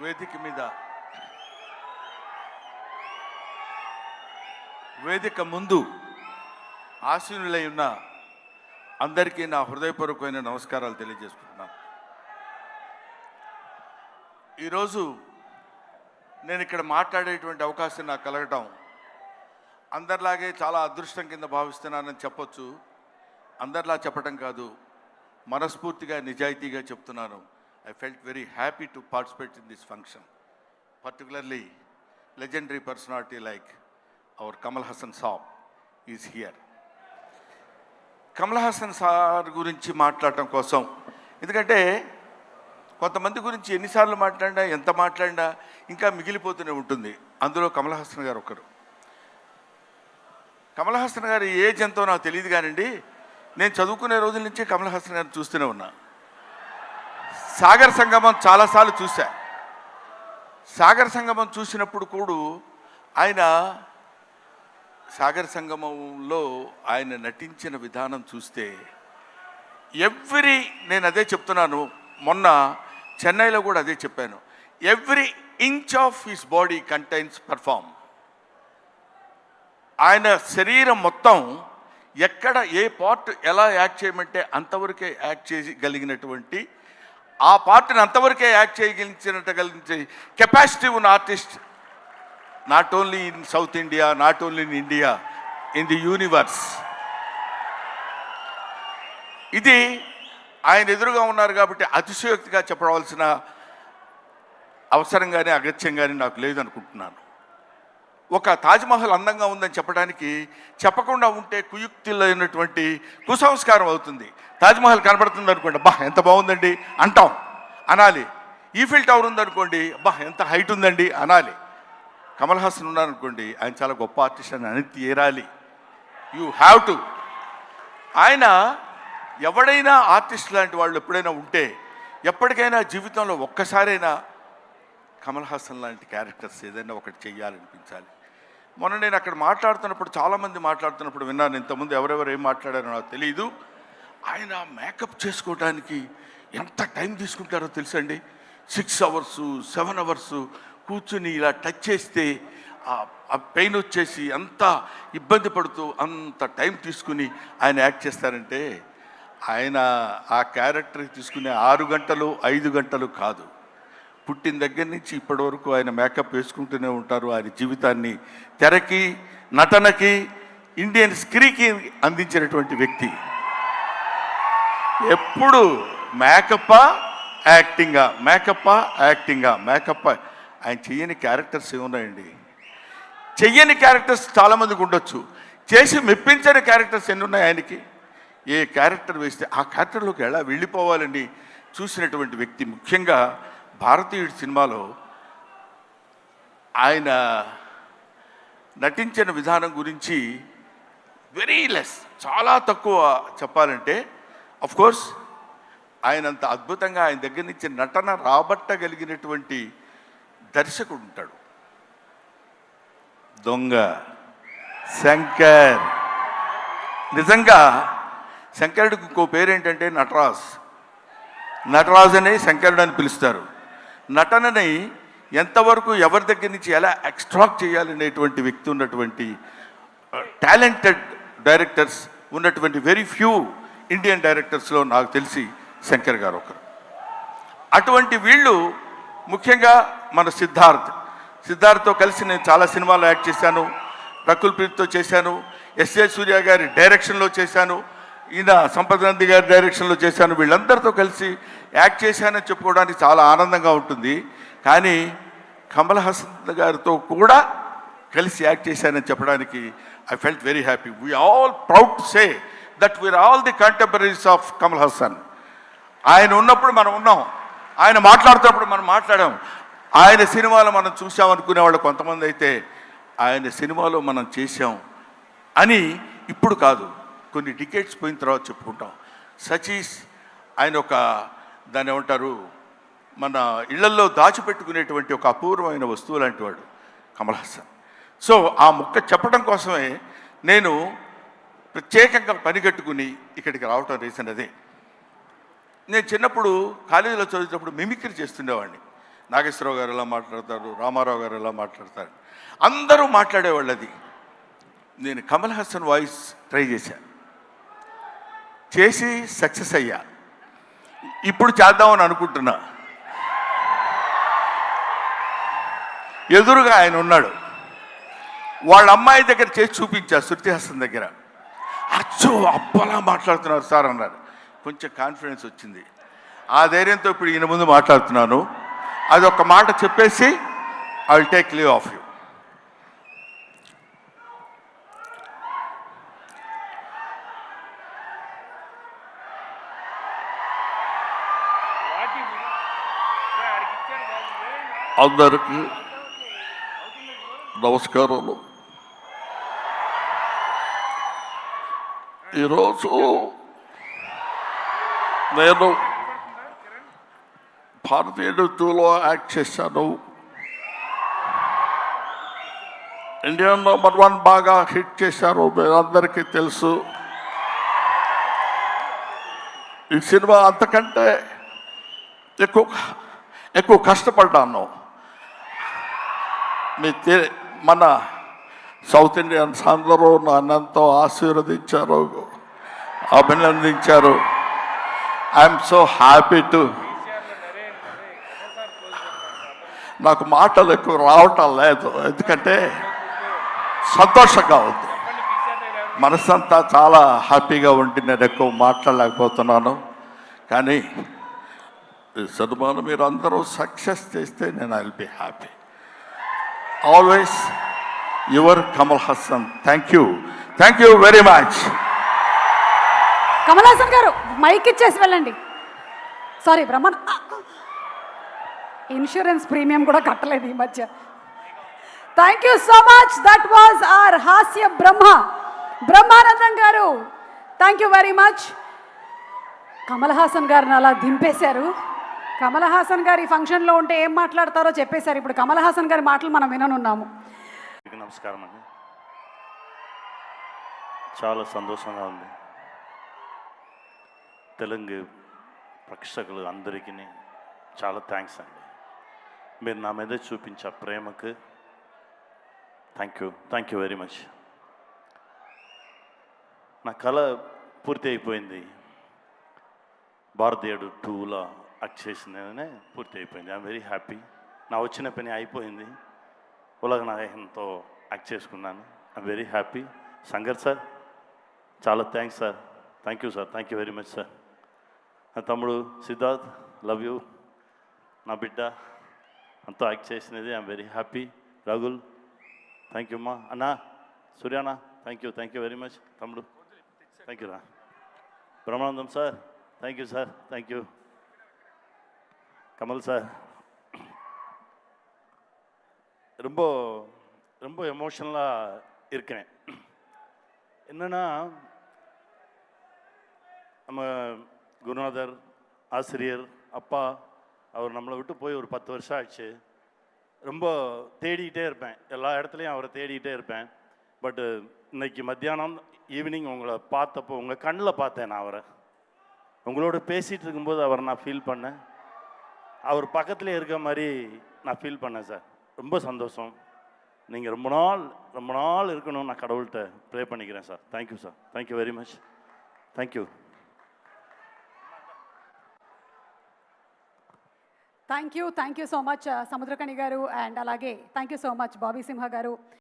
వేదిక ముందు ఆశీనులై ఉన్న అందరికీ నా హృదయపూర్వకమైన నమస్కారాలు తెలియజేసుకుంటున్నాను. ఈరోజు నేను ఇక్కడ మాట్లాడేటువంటి అవకాశం నాకు కలగటం అందరిలాగే చాలా అదృష్టం కింద భావిస్తున్నానని చెప్పొచ్చు. అందరిలా చెప్పటం కాదు, మనస్ఫూర్తిగా నిజాయితీగా చెప్తున్నాను. I felt very happy to participate in this function, particularly legendary personality like our Kamal Haasan Saab is here. Kamal Haasan sir గురించి మాట్లాడటం కోసం, ఎందుకంటే కొంతమంది గురించి ఎన్నిసార్లు మాట్లాడినా ఎంత మాట్లాడినా ఇంకా మిగిలిపోతూనే ఉంటుంది. అందులో కమల్ హాసన్ గారు ఒకరు. కమల్ హాసన్ గారు ఏజ్ ఎంతో నాకు తెలియదు కానండి, నేను చదువుకునే రోజుల నుంచి కమల్ హాసన్ గారిని చూస్తూనే ఉన్నా. సాగర్ సంగమం చాలాసార్లు చూశా. సాగర్ సంగమం చూసినప్పుడు కూడా ఆయన సాగర్ సంగమంలో ఆయన నటించిన విధానం చూస్తే నేను అదే చెప్తున్నాను, మొన్న చెన్నైలో కూడా అదే చెప్పాను. Every inch of his body contains perform. ఆయన శరీరం మొత్తం ఎక్కడ ఏ పార్ట్ ఎలా యాక్ట్ చేయమంటే అంతవరకే యాక్ట్ చేయగలిగినటువంటి, ఆ పార్ట్ని అంతవరకే యాక్ట్ చేయగలిగించే కెపాసిటీ ఉన్న artist, not only in south India, not only in India, in the universe. ఇది ఆయన ఎదురుగా ఉన్నారు కాబట్టి అతిశయోక్తిగా చెప్పవలసిన అవసరం కానీ అగత్యం కానీ నాకు లేదనుకుంటున్నాను. ఒక తాజ్మహల్ అందంగా ఉందని చెప్పడానికి చెప్పకుండా ఉంటే కుయుక్తిలో కుసంస్కారం అవుతుంది. తాజ్మహల్ కనబడుతుంది అనుకోండి, అబ్బా ఎంత బాగుందండి అంటాం, అనాలి. ఈఫిల్ టవర్ ఉందనుకోండి, అబ్బా ఎంత హైట్ ఉందండి అనాలి. కమల్ హాసన్ ఉన్నారనుకోండి, ఆయన చాలా గొప్ప ఆర్టిస్ట్ అని అని తీరాలి. You have to. ఆయన ఎవడైనా ఆర్టిస్ట్ లాంటి వాళ్ళు ఎప్పుడైనా ఉంటే ఎప్పటికైనా జీవితంలో ఒక్కసారైనా కమల్ హాసన్ లాంటి క్యారెక్టర్స్ ఏదైనా ఒకటి చెయ్యాలనిపించాలి. మొన్న నేను అక్కడ మాట్లాడుతున్నప్పుడు చాలామంది మాట్లాడుతున్నప్పుడు విన్నాను. ఇంతకుముందు ఎవరెవరు ఏం మాట్లాడారో నాకు తెలియదు. ఆయన మేకప్ చేసుకోవడానికి ఎంత టైం తీసుకుంటారో తెలుసండి. 6 hours 7 hours కూర్చుని ఇలా టచ్ చేస్తే ఆ పెయిన్ వచ్చేసి అంత ఇబ్బంది పడుతూ అంత టైం తీసుకుని ఆయన యాక్ట్ చేస్తారంటే, ఆయన ఆ క్యారెక్టర్కి తీసుకునే 6 గంటలు 5 గంటలు కాదు, పుట్టిన దగ్గర నుంచి ఇప్పటి వరకు ఆయన మేకప్ వేసుకుంటూనే ఉంటారు. ఆయన జీవితాన్ని తెరకి, నటనకి, ఇండియన్ స్క్రీన్కి అందించినటువంటి వ్యక్తి. ఎప్పుడు మేకప్పా యాక్టింగా, మేకప్పా యాక్టింగా, మేకప్పా. ఆయన చెయ్యని క్యారెక్టర్స్ ఏమున్నాయండి? చెయ్యని క్యారెక్టర్స్ చాలామందికి ఉండొచ్చు, చేసి మెప్పించని క్యారెక్టర్స్ ఎన్ని ఉన్నాయి ఆయనకి. ఏ క్యారెక్టర్ వేస్తే ఆ క్యారెక్టర్లోకి ఎలా వెళ్ళిపోవాలని చూసినటువంటి వ్యక్తి. ముఖ్యంగా భారతీయుడి సినిమాలో ఆయన నటించిన విధానం గురించి వెరీ లెస్, చాలా తక్కువ చెప్పాలంటే. కోర్స్ ఆయనంత అద్భుతంగా ఆయన దగ్గర నుంచి నటన రాబట్టగలిగినటువంటి దర్శకుడు ఉంటాడు. దొంగ శంకర్. నిజంగా శంకరుడికి ఇంకో పేరేంటంటే నటరాజ్ అనే శంకరుడు అని పిలుస్తారు. నటనని ఎంతవరకు ఎవరి దగ్గర నుంచి ఎలా ఎక్స్ట్రాక్ట్ చేయాలనేటువంటి వ్యక్తి ఉన్నటువంటి టాలెంటెడ్ డైరెక్టర్స్ ఉన్నటువంటి వెరీ ఫ్యూ ఇండియన్ డైరెక్టర్స్లో నాకు తెలిసి శంకర్ గారు ఒకరు. అటువంటి వీళ్ళు ముఖ్యంగా మన సిద్ధార్థ్తో కలిసి నేను చాలా సినిమాల్లో యాక్ట్ చేశాను. రకుల్ ప్రీత్తో చేశాను, ఎస్ఏ సూర్య గారి డైరెక్షన్లో చేశాను, ఈయన సంపత్ గాంధీ గారి డైరెక్షన్లో చేశాను. వీళ్ళందరితో కలిసి యాక్ట్ చేశానని చెప్పుకోవడానికి చాలా ఆనందంగా ఉంటుంది. కానీ కమల్ హాసన్ గారితో కూడా కలిసి యాక్ట్ చేశానని చెప్పడానికి I felt very happy. We all proud to say that we are all the contemporaries of Kamal Haasan. ఆయన ఉన్నప్పుడు మనం ఉన్నాం, ఆయన మాట్లాడుతున్నప్పుడు మనం మాట్లాడాం. ఆయన సినిమాలో మనం చూసామనుకునే వాళ్ళు కొంతమంది అయితే ఆయన సినిమాలో మనం చేశాం అని ఇప్పుడు కాదు, కొన్ని డికేట్స్ పోయిన తర్వాత చెప్పుకుంటాం. సచీస్ ఆయన దాన్ని ఏమంటారు, మన ఇళ్లల్లో దాచిపెట్టుకునేటువంటి ఒక అపూర్వమైన వస్తువు లాంటి వాడు కమల్ హాసన్. సో ఆ ముక్క చెప్పడం కోసమే నేను ప్రత్యేకంగా పనిగట్టుకుని ఇక్కడికి రావటం రీజన్ అదే. నేను చిన్నప్పుడు కాలేజీలో చదివేటప్పుడు మిమిక్రీ చేస్తుండేవాడిని. నాగేశ్వరరావు గారు ఎలా మాట్లాడతారు, రామారావు గారు ఎలా మాట్లాడతారు, అందరూ మాట్లాడేవాళ్ళు. అది నేను కమల్ హాసన్ వాయిస్ ట్రై చేసి సక్సెస్ అయ్యా. ఇప్పుడు చేద్దామని అనుకుంటున్నా. ఎదురుగా ఆయన ఉన్నాడు, వాళ్ళ అమ్మాయి దగ్గర చేసి చూపించా, శృతి హాసన్ దగ్గర. అచ్చో అప్పలా మాట్లాడుతున్నారు సార్ అన్నారు. కొంచెం కాన్ఫిడెన్స్ వచ్చింది. ఆ ధైర్యంతో ఇప్పుడు ఈయన ముందు మాట్లాడుతున్నాను. అది ఒక మాట చెప్పేసి I will take leave of you. అందరికీ నమస్కారాలు. ఈరోజు నేను భారతీయ నృత్యంలో యాక్ట్ చేశాను. ఇండియా #1 బాగా హిట్ చేశారు, మీరందరికీ తెలుసు. ఈ సినిమా అంతకంటే ఎక్కువ కష్టపడ్డాను. మన సౌత్ ఇండియన్స్ అందరూ నన్నెంతో ఆశీర్వదించారు, అభినందించారు. I'm so happy to. నాకు మాటలు ఎక్కువ రావటం లేదు, ఎందుకంటే సంతోషంగా ఉంది. మనసంతా చాలా హ్యాపీగా ఉండి నేను ఎక్కువ మాట్లాడలేకపోతున్నాను. కానీ ఈ సినిమాను మీరు అందరూ సక్సెస్ చేస్తే నేను I will be happy. Always your Kamal Haasan. Thank you very much. Kamal Haasan గారు మైక్ ఇచ్చేసి వెళ్ళండి. సారీ బ్రహ్మన్, ఇన్సూరెన్స్ ప్రీమియం కూడా కట్టలేదు ఈ మధ్య. Thank you so much. That was our హాస్య బ్రహ్మానందం గారు. Thank you very much. Kamal Haasan గారిని అలా దింపేశారు. కమల్ హాసన్ గారి ఫంక్షన్లో ఉంటే ఏం మాట్లాడతారో చెప్పేశారు. ఇప్పుడు కమల్ హాసన్ గారి మాటలు మనం విననున్నాము. నమస్కారం అండి. చాలా సంతోషంగా ఉంది. తెలుగు ప్రేక్షకులు అందరికీ చాలా థ్యాంక్స్ అండి. మీరు నా మీద చూపించే ప్రేమకు థ్యాంక్ యూ వెరీ మచ్. నా కళ పూర్తి అయిపోయింది. భారతీయుడు 2లో యాక్ట్ చేసిందనే పూర్తి అయిపోయింది. I'm very happy. నా వచ్చిన పని అయిపోయింది. ఉలగ నాయకంతో యాక్ట్ చేసుకున్నాను. I'm very happy. Shankar sir చాలా thanks sir. Thank you very much sir. నా తమ్ముడు సిద్ధార్థ్, లవ్ యూ. నా బిడ్డ అంతా యాక్ట్ చేసినది. I'm very happy. Ragul thank you. అమ్మా అన్నా సూర్యానా థ్యాంక్ యూ వెరీ మచ్. తమ్ముడు థ్యాంక్ యూ రా. Brahmanandam sir thank you sir. Thank you. Kamal sir ரொம்ப ரொம்ப எமோஷனலாக இருக்கிறேன். என்னென்னா நம்ம குருநாதர், ஆசிரியர், அப்பா அவர் நம்மளை விட்டு போய் ஒரு 10 வருஷம் ஆச்சு. ரொம்ப தேடிக்கிட்டே இருப்பேன், எல்லா இடத்துலையும் அவரை தேடிக்கிட்டே இருப்பேன். பட்டு இன்னைக்கு மத்தியானம் ஈவினிங் உங்களை பார்த்தப்போ உங்கள் கண்ணில் பார்த்தேன். நான் அவரை உங்களோட பேசிகிட்டு இருக்கும்போது அவரை நான் ஃபீல் பண்ணேன். அவர் பக்கத்தில் இருக்க மாதிரி நான் ஃபீல் பண்ணேன் சார். ரொம்ப சந்தோஷம். நீங்கள் ரொம்ப நாள் இருக்கணும். நான் கடவுள்கிட்ட ப்ரே பண்ணிக்கிறேன் sir. Thank sir. Thank you very much. Thank you so much Samuthirakani గారు. అండ్ అలాగే thank you so much Bobby Simha గారు.